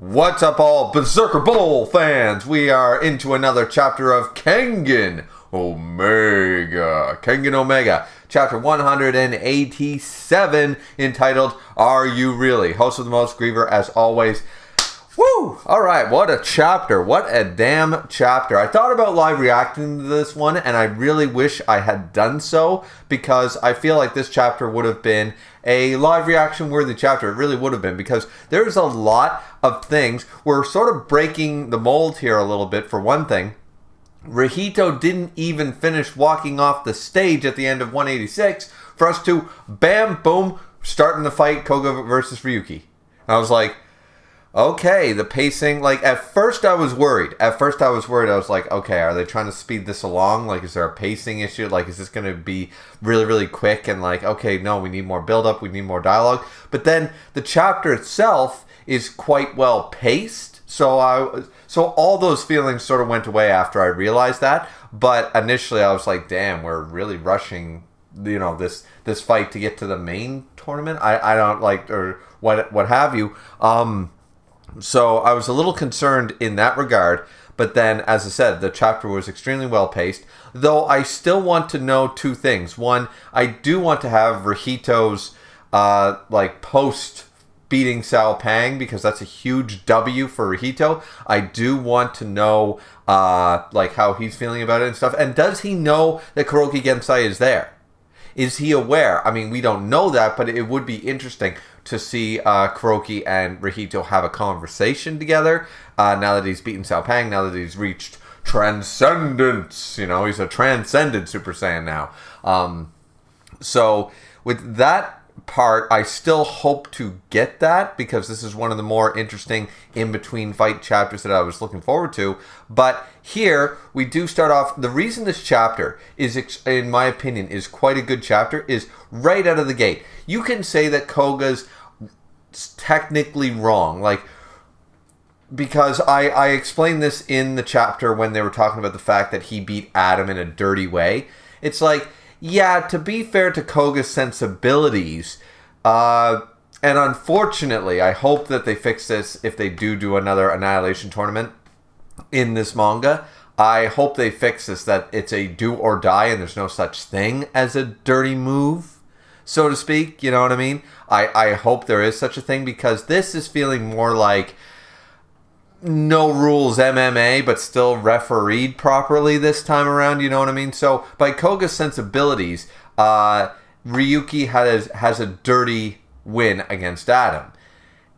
What's up, all Berserker Bowl fans? We are into another chapter of Kengan Omega. Kengan Omega, chapter 187, entitled Are You Really? Host of the most, Griever, as always. Woo! Alright, what a chapter. What a damn chapter. I thought about live reacting to this one, and I really wish I had done so, because I feel like this chapter would have been a live reaction worthy chapter. It really would have been, because there's a lot of things. We're sort of breaking the mold here a little bit. For one thing, Rihito didn't even finish walking off the stage at the end of 186 for us to, bam, boom, starting the fight, Koga versus Ryuki. And I was like, okay, the pacing, like, at first I was worried. I was like, okay, are they trying to speed this along? Like, is there a pacing issue? Like, is this going to be really, really quick? And like, okay, no, we need more build-up, we need more dialogue. But then the chapter itself is quite well paced. So all those feelings sort of went away after I realized that. But initially I was like, damn, we're really rushing, you know, this fight to get to the main tournament. I don't like, or what have you. So I was a little concerned in that regard, but then, as I said, the chapter was extremely well paced, though I still want to know two things. One, I do want to have Rihito's, post beating Sao Pang, because that's a huge W for Rihito. I do want to know, how he's feeling about it and stuff. And does he know that Kuroki Gensai is there? Is he aware? I mean, we don't know that, but it would be interesting to see Kuroki and Rihito have a conversation together now that he's beaten Sao Pang, now that he's reached transcendence. You know, he's a transcendent Super Saiyan now. So with that part, I still hope to get that, because this is one of the more interesting in-between fight chapters that I was looking forward to. But here, we do start off. The reason this chapter is, in my opinion, is quite a good chapter is right out of the gate. You can say that Koga's technically wrong, like, because I explained this in the chapter when they were talking about the fact that he beat Adam in a dirty way. It's like, yeah, to be fair to Koga's sensibilities, and unfortunately, I hope that they fix this if they do another Annihilation tournament in this manga. I hope they fix this, that it's a do or die and there's no such thing as a dirty move, so to speak, you know what I mean? I hope there is such a thing, because this is feeling more like no rules MMA, but still refereed properly this time around, you know what I mean? So, by Koga's sensibilities, Ryuki has a dirty win against Adam.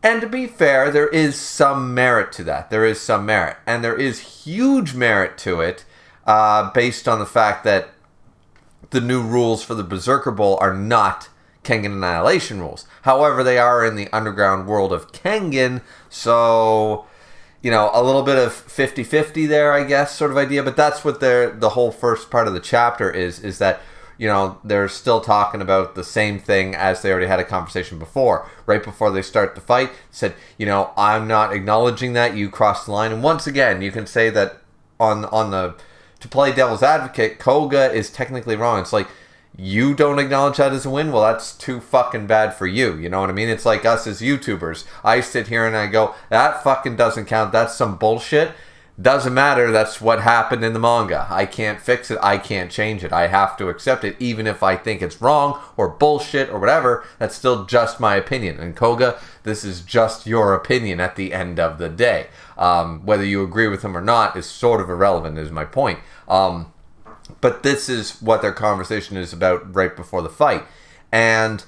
And to be fair, there is some merit to that. There is some merit. And there is huge merit to it, based on the fact that the new rules for the Berserker Bowl are not Kengan Annihilation rules. However, they are in the underground world of Kengan, so, you know, a little bit of 50-50 there, I guess, sort of idea. But that's what the whole first part of the chapter is that, you know, they're still talking about the same thing as they already had a conversation before. Right before they start the fight, said, you know, I'm not acknowledging that you crossed the line. And once again, you can say that on the, to play devil's advocate, Koga is technically wrong. It's like, you don't acknowledge that as a win? Well, that's too fucking bad for you. You know what I mean? It's like us as YouTubers. I sit here and I go, that fucking doesn't count. That's some bullshit. Doesn't matter. That's what happened in the manga. I can't fix it. I can't change it. I have to accept it. Even if I think it's wrong or bullshit or whatever, that's still just my opinion. And Koga, this is just your opinion at the end of the day. Whether you agree with him or not is sort of irrelevant, is my point. But this is what their conversation is about right before the fight. And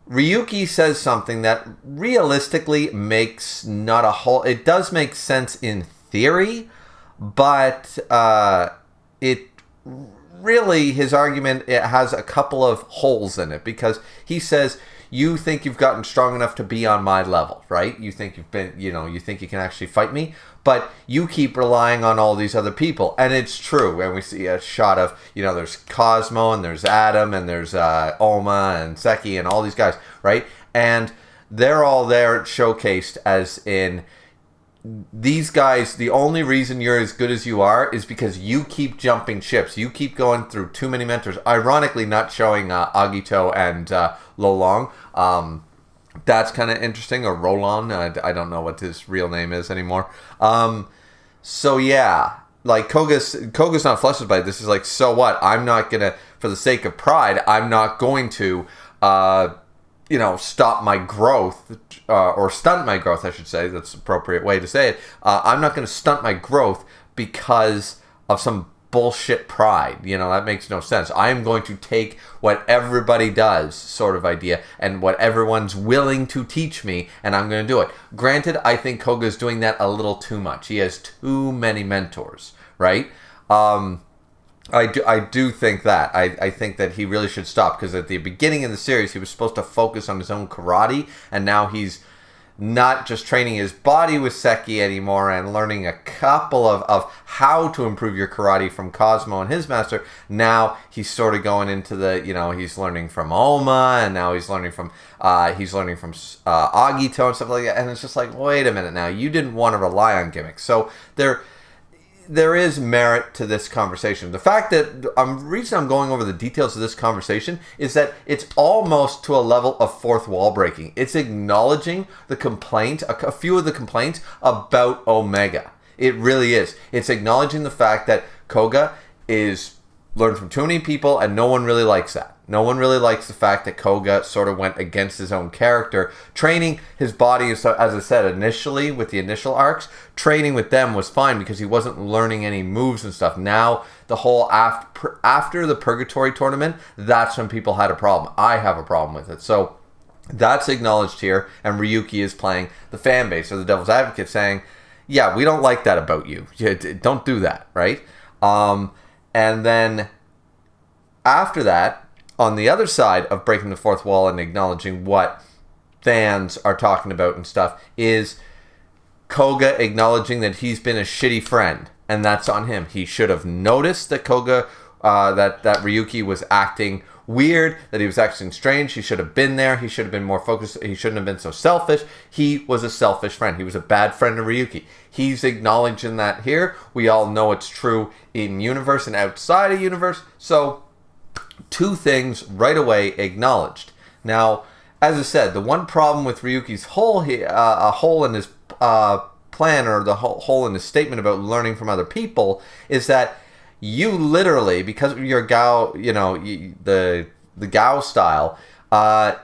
Ryuki says something that realistically makes not a whole... It does make sense in theory, but it really, his argument, it has a couple of holes in it, because he says, you think you've gotten strong enough to be on my level, right? You think you've been, you know, you think you can actually fight me, but you keep relying on all these other people. And it's true. And we see a shot of, you know, there's Cosmo and there's Adam and there's Oma and Seki and all these guys, right? And they're all there showcased as in, these guys, the only reason you're as good as you are is because you keep jumping ships. You keep going through too many mentors. Ironically, not showing Agito and Lolong. That's kind of interesting. Or Roland. I don't know what his real name is anymore. So yeah, like Koga's not flustered by it. This is like, so what? I'm not gonna, for the sake of pride, I'm not going to, stop my growth, or stunt my growth, I should say. That's the appropriate way to say it. I'm not going to stunt my growth because of some bullshit pride. That makes no sense. I am going to take what everybody does, sort of idea, and what everyone's willing to teach me, and I'm going to do it. Granted, I think Koga's doing that a little too much. He has too many mentors, right? I do think that. I think that he really should stop, because at the beginning of the series, he was supposed to focus on his own karate, and now he's not just training his body with Seki anymore and learning a couple of how to improve your karate from Cosmo and his master. Now he's sort of going into the, he's learning from Oma, and now he's learning from Agito and stuff like that. And it's just like, wait a minute now, you didn't want to rely on gimmicks. So there is merit to this conversation. The fact that reason I'm going over the details of this conversation is that it's almost to a level of fourth wall breaking. It's acknowledging the complaint, a few of the complaints about Omega. It really is. It's acknowledging the fact that Koga is learned from too many people, and no one really likes that. No one really likes the fact that Koga sort of went against his own character. Training his body, as I said initially, with the initial arcs, training with them was fine because he wasn't learning any moves and stuff. Now, the whole after the Purgatory tournament, that's when people had a problem. I have a problem with it. So that's acknowledged here, and Ryuki is playing the fan base, or the devil's advocate, saying, yeah, we don't like that about you. Don't do that, right? And then after that, on the other side of breaking the fourth wall and acknowledging what fans are talking about and stuff, is Koga acknowledging that he's been a shitty friend, and that's on him. He should have noticed that Koga, that Ryuki was acting weird, that he was acting strange. He should have been there. He should have been more focused. He shouldn't have been so selfish. He was a selfish friend. He was a bad friend to Ryuki. He's acknowledging that here. We all know it's true in universe and outside of universe. So, two things right away acknowledged. Now, as I said, the one problem with Ryuki's hole in his plan, or the hole in his statement about learning from other people, is that you literally, because of your Gao, the Gao style,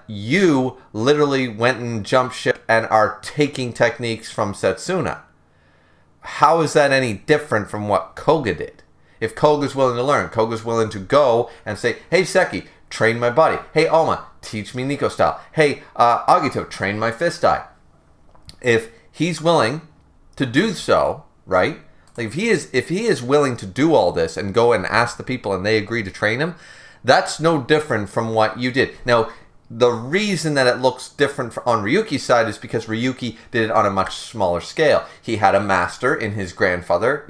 you literally went and jumped ship and are taking techniques from Setsuna. How is that any different from what Koga did? If Koga's willing to learn, Koga's willing to go and say, hey, Seki, train my body. Hey, Oma, teach me Nico style. Hey, Agito, train my fist style. If he's willing to do so, right? Like if he is willing to do all this and go and ask the people and they agree to train him, that's no different from what you did. Now, the reason that it looks different on Ryuki's side is because Ryuki did it on a much smaller scale. He had a master in his grandfather,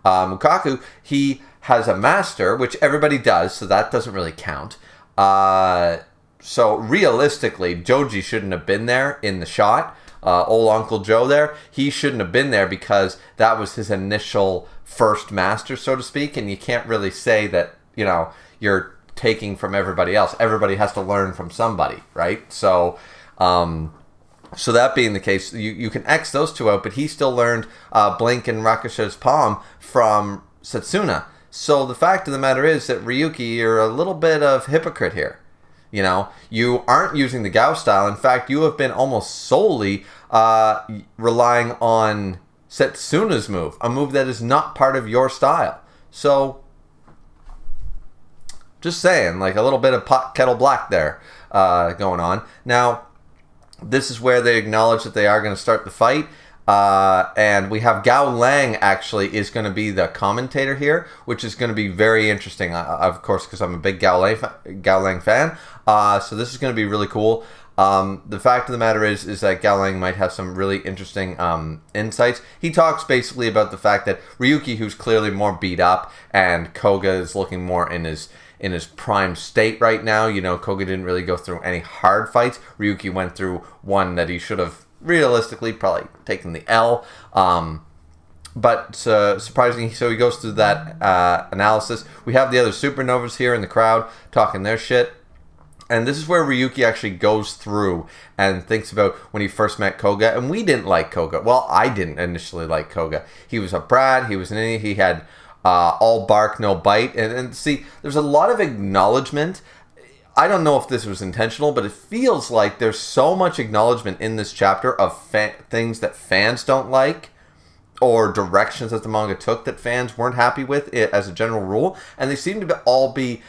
Mukaku. He has a master, which everybody does, so that doesn't really count. So realistically, Joji shouldn't have been there in the shot. Old Uncle Joe there, he shouldn't have been there because that was his initial first master, so to speak, and you can't really say that, you're taking from everybody else. Everybody has to learn from somebody, right? So that being the case, you can X those two out, but he still learned Blink and Rakusha's palm from Setsuna. So the fact of the matter is that Ryuki, you're a little bit of hypocrite here. You aren't using the Gao style. In fact, you have been almost solely relying on Setsuna's move, a move that is not part of your style. So, just saying, like a little bit of pot kettle black there going on. Now, this is where they acknowledge that they are going to start the fight. And we have Gao Lang actually is going to be the commentator here, which is going to be very interesting, of course, because I'm a big Gao Lang fan. So this is going to be really cool. The fact of the matter is that Gao Lang might have some really interesting insights. He talks basically about the fact that Ryuki, who's clearly more beat up, and Koga is looking more in his prime state right now. Koga didn't really go through any hard fights. Ryuki went through one that he should have realistically probably taken the L. But surprisingly, so he goes through that analysis. We have the other supernovas here in the crowd talking their shit. And this is where Ryuki actually goes through and thinks about when he first met Koga. And we didn't like Koga. Well, I didn't initially like Koga. He was a brat. He was an idiot. He had all bark, no bite. And see, there's a lot of acknowledgement. I don't know if this was intentional, but it feels like there's so much acknowledgement in this chapter of things that fans don't like, or directions that the manga took that fans weren't happy with it as a general rule. And they seem to all be...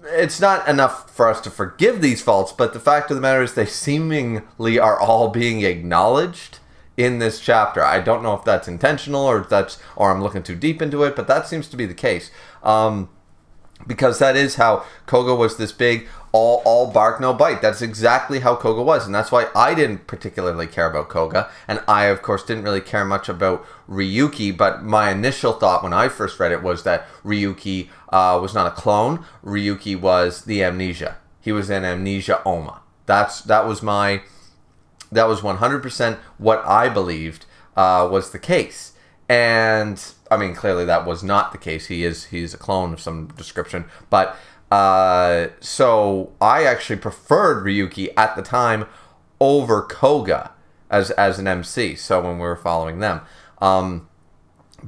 It's not enough for us to forgive these faults, but the fact of the matter is they seemingly are all being acknowledged in this chapter. I don't know if that's intentional or I'm looking too deep into it, but that seems to be the case. Because that is how Koga was, this big, all bark, no bite. That's exactly how Koga was. And that's why I didn't particularly care about Koga. And I, of course, didn't really care much about Ryuki. But my initial thought when I first read it was that Ryuki was not a clone. Ryuki was the amnesia. He was an amnesia Oma. That was 100% what I believed was the case. And I mean, clearly that was not the case. He's a clone of some description. But so I actually preferred Ryuki at the time over Koga as an MC. So when we were following them,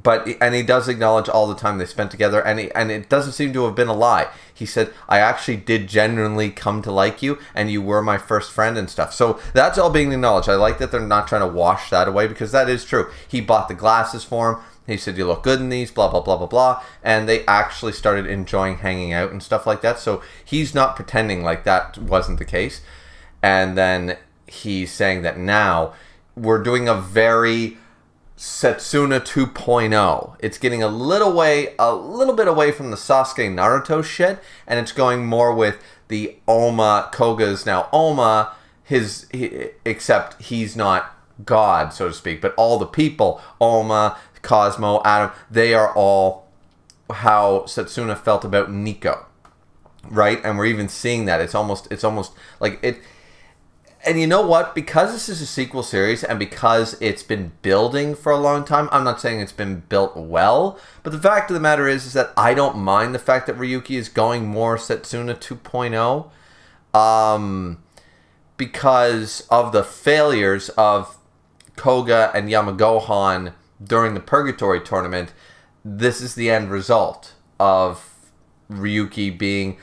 but he does acknowledge all the time they spent together, and it doesn't seem to have been a lie. He said, "I actually did genuinely come to like you, and you were my first friend and stuff." So that's all being acknowledged. I like that they're not trying to wash that away, because that is true. He bought the glasses for him. He said, "You look good in these," blah, blah, blah, blah, blah. And they actually started enjoying hanging out and stuff like that. So he's not pretending like that wasn't the case. And then he's saying that now we're doing a very Setsuna 2.0. It's getting a little bit away from the Sasuke Naruto shit, and it's going more with the Oma. Koga's now Oma, except he's not God, so to speak, but all the people, Oma, Cosmo, Adam, they are all how Setsuna felt about Nico, right? And we're even seeing that. It's almost like it. And you know what? Because this is a sequel series and because it's been building for a long time, I'm not saying it's been built well, but the fact of the matter is that I don't mind the fact that Ryuki is going more Setsuna 2.0 because of the failures of Koga and Yamagohan during the Purgatory tournament. This is the end result of Ryuki being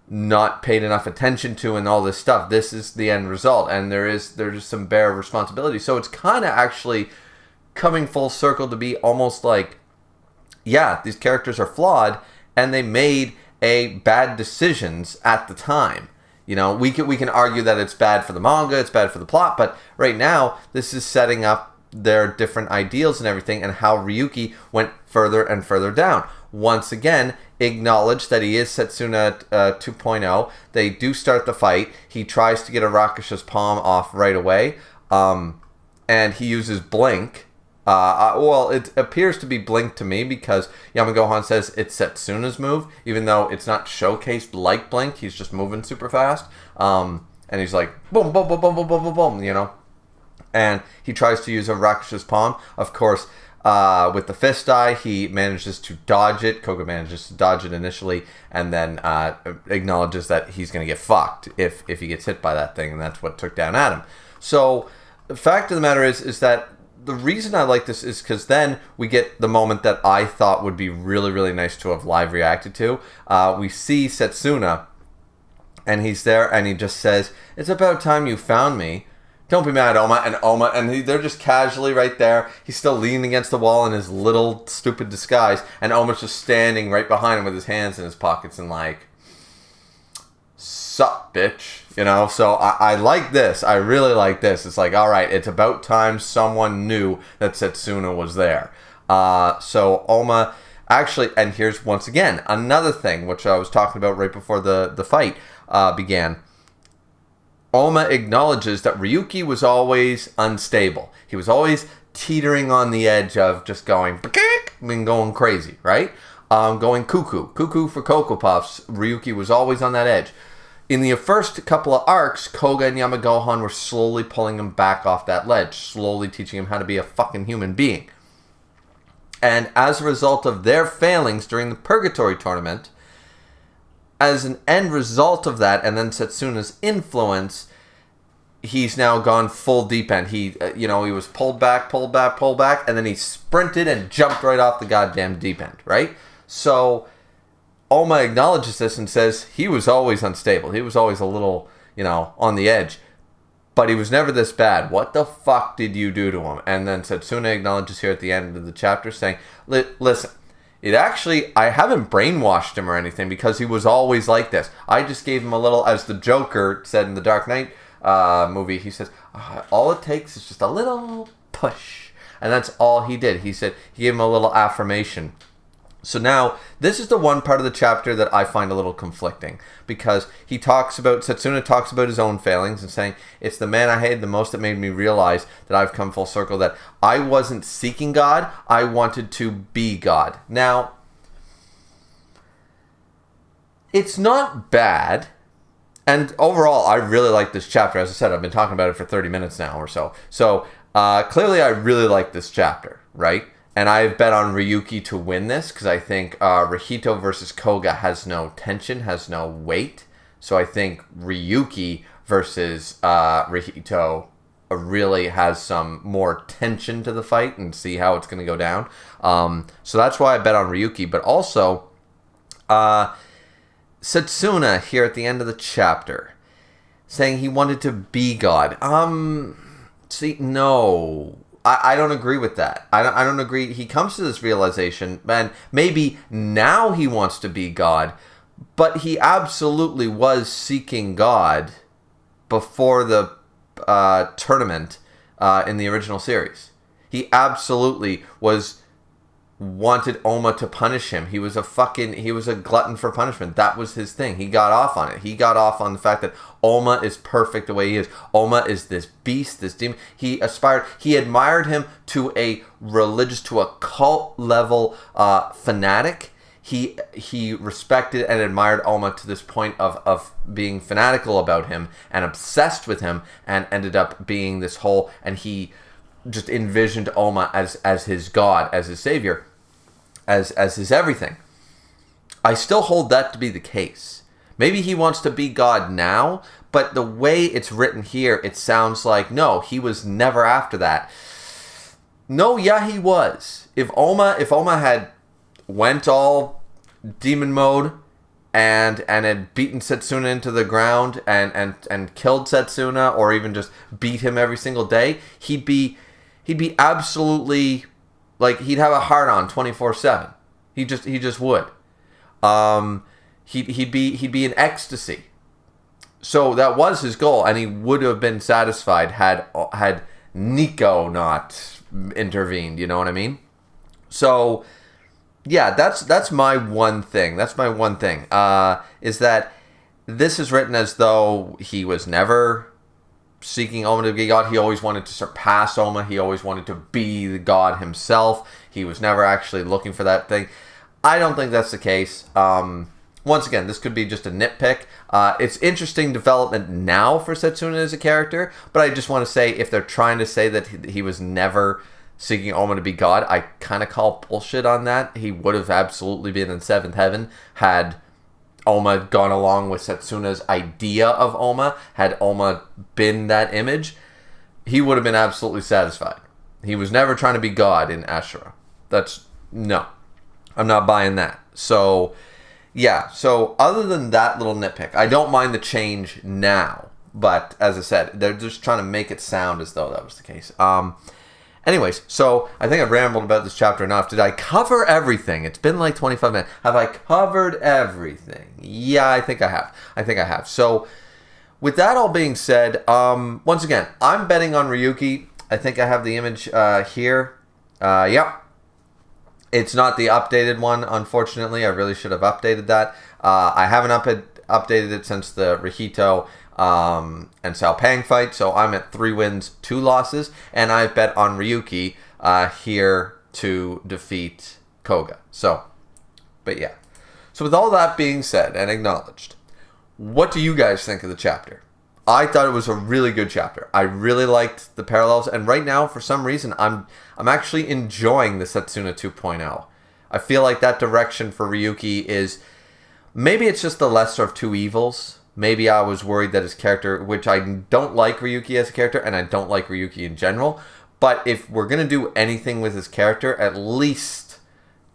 not paid enough attention to and all this stuff. This is the end result, and there's some bare responsibility. So it's kind of actually coming full circle to be almost like, yeah, these characters are flawed and they made bad decisions at the time. You know, we can argue that it's bad for the manga, it's bad for the plot, but right now this is setting up their different ideals and everything, and how Ryuki went further and further down. Once again, acknowledge that he is Setsuna 2.0. They do start the fight. He tries to get a Rakusha's palm off right away, and he uses Blink. Well, it appears to be Blink to me, because Yamagohan says it's Setsuna's move, even though it's not showcased like Blink. He's just moving super fast, and he's like, boom, boom, boom, boom, boom, boom, boom, boom, you know? And he tries to use a Rakusha's palm. Of course, with the fist eye, he manages to dodge it. Koga manages to dodge it initially, and then acknowledges that he's going to get fucked if he gets hit by that thing, and that's what took down Adam. So the fact of the matter is that the reason I like this is because then we get the moment that I thought would be really, really nice to have live reacted to. We see Setsuna, and he's there, and he just says, "It's about time you found me. Don't be mad, Oma." And they're just casually right there. He's still leaning against the wall in his little stupid disguise, and Oma's just standing right behind him with his hands in his pockets and like, "Sup, bitch," you know. So I like this. I really like this. It's like, all right, it's about time someone knew that Setsuna was there. So Oma actually, and here's once again another thing which I was talking about right before the fight began. Oma acknowledges that Ryuki was always unstable. He was always teetering on the edge of just going crazy, right? Going cuckoo for Cocoa Puffs. Ryuki was always on that edge. In the first couple of arcs, Koga and Yamagohan were slowly pulling him back off that ledge, slowly teaching him how to be a fucking human being. And as a result of their failings during the Purgatory tournament, as an end result of that, and then Setsuna's influence, he's now gone full deep end. He was pulled back, and then he sprinted and jumped right off the goddamn deep end, right? So Oma acknowledges this and says he was always unstable. He was always a little, on the edge. But he was never this bad. What the fuck did you do to him? And then Setsuna acknowledges here at the end of the chapter saying, listen, I haven't brainwashed him or anything because he was always like this. I just gave him a little, as the Joker said in the Dark Knight movie, he says, all it takes is just a little push. And that's all he did. He said, he gave him a little affirmation. So now, this is the one part of the chapter that I find a little conflicting, because Setsuna talks about his own failings and saying, it's the man I hated the most that made me realize that I've come full circle, that I wasn't seeking God, I wanted to be God. Now, it's not bad, and overall, I really like this chapter. As I said, I've been talking about it for 30 minutes now or so. So, clearly I really like this chapter, right? And I've bet on Ryuki to win this because I think Rihito versus Koga has no tension, has no weight. So I think Ryuki versus Rihito really has some more tension to the fight, and see how it's going to go down. So that's why I bet on Ryuki. But also, Setsuna here at the end of the chapter saying he wanted to be God. No. I don't agree with that. I don't agree. He comes to this realization, and maybe now he wants to be God, but he absolutely was seeking God before the tournament in the original series. He absolutely wanted Oma to punish him. He was a glutton for punishment. That was his thing. He got off on it. He got off on the fact that Oma is perfect the way he is. Oma is this beast, this demon. He admired him to a cult level fanatic. He respected and admired Oma to this point of being fanatical about him and obsessed with him, and ended up being this whole, and he just envisioned Oma as his God, as his savior, as his everything. I still hold that to be the case. Maybe he wants to be God now, but the way it's written here, it sounds like, no, he was never after that. No, yeah, he was. If Oma had went all demon mode and had beaten Setsuna into the ground and killed Setsuna, or even just beat him every single day, he'd be absolutely, like, he'd have a heart on 24/7. He just would. He'd be in ecstasy. So that was his goal, and he would have been satisfied had Nico not intervened. You know what I mean? So yeah, that's my one thing. That's my one thing. Is that this is written as though he was never seeking Oma to be God. He always wanted to surpass Oma. He always wanted to be the God himself. He was never actually looking for that thing. I don't think that's the case. Once again, this could be just a nitpick. It's interesting development now for Setsuna as a character, but I just want to say, if they're trying to say that he was never seeking Oma to be God, I kind of call bullshit on that. He would have absolutely been in seventh heaven had Oma gone along with Setsuna's idea of Oma. Had Oma been that image, he would have been absolutely satisfied. He was never trying to be God in Ashura. No. I'm not buying that. So, yeah. So, other than that little nitpick, I don't mind the change now. But, as I said, they're just trying to make it sound as though that was the case. Anyways, so I think I've rambled about this chapter enough. Did I cover everything? It's been like 25 minutes. Have I covered everything? Yeah, I think I have. So, with that all being said, once again, I'm betting on Ryuki. I think I have the image here. Yep. It's not the updated one, unfortunately. I really should have updated that. I haven't updated it since the Rihito and Sao Pang fight, so I'm at 3 wins, 2 losses, and I've bet on Ryuki here to defeat Koga. So, but yeah. So with all that being said and acknowledged, what do you guys think of the chapter? I thought it was a really good chapter. I really liked the parallels, and right now, for some reason, I'm actually enjoying the Setsuna 2.0. I feel like that direction for Ryuki is maybe it's just the lesser of two evils. Maybe I was worried that his character, which I don't like Ryuki as a character, and I don't like Ryuki in general, but if we're going to do anything with his character, at least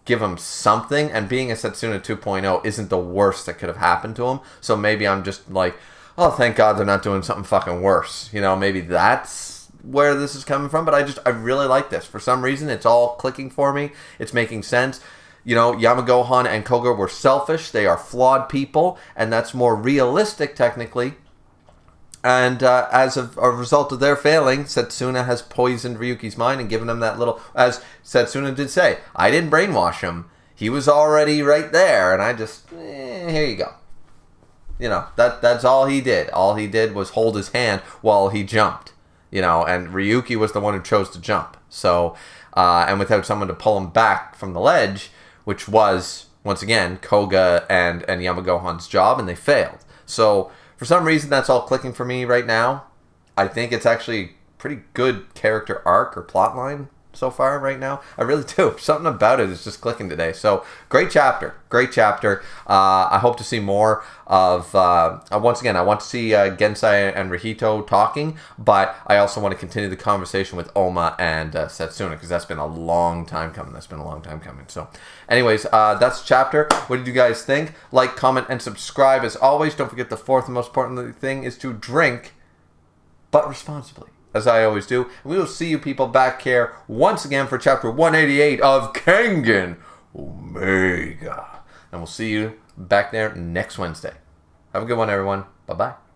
give him something, and being a Setsuna 2.0 isn't the worst that could have happened to him, so maybe I'm just like, oh, thank God they're not doing something fucking worse. You know, maybe that's where this is coming from, but I really like this. For some reason, it's all clicking for me. It's making sense. You know, Yamagohan and Koga were selfish. They are flawed people, and that's more realistic, technically. And as a result of their failing, Setsuna has poisoned Ryuki's mind and given him that little... As Setsuna did say, I didn't brainwash him. He was already right there, and I just... here you go. You know, that's all he did. All he did was hold his hand while he jumped. You know, and Ryuki was the one who chose to jump. So, and without someone to pull him back from the ledge... which was, once again, Koga and Yamagohan's job, and they failed. So, for some reason, that's all clicking for me right now. I think it's actually a pretty good character arc or plot line so far right now. I really do. Something about it is just clicking today. So, great chapter. Great chapter. I hope to see more of... once again, I want to see Gensai and Rihito talking, but I also want to continue the conversation with Oma and Setsuna, because that's been a long time coming. So, anyways, that's the chapter. What did you guys think? Like, comment, and subscribe. As always, don't forget the fourth and most important thing is to drink, but responsibly, as I always do. And we will see you people back here once again for chapter 188 of Kengan Omega. And we'll see you back there next Wednesday. Have a good one, everyone. Bye-bye.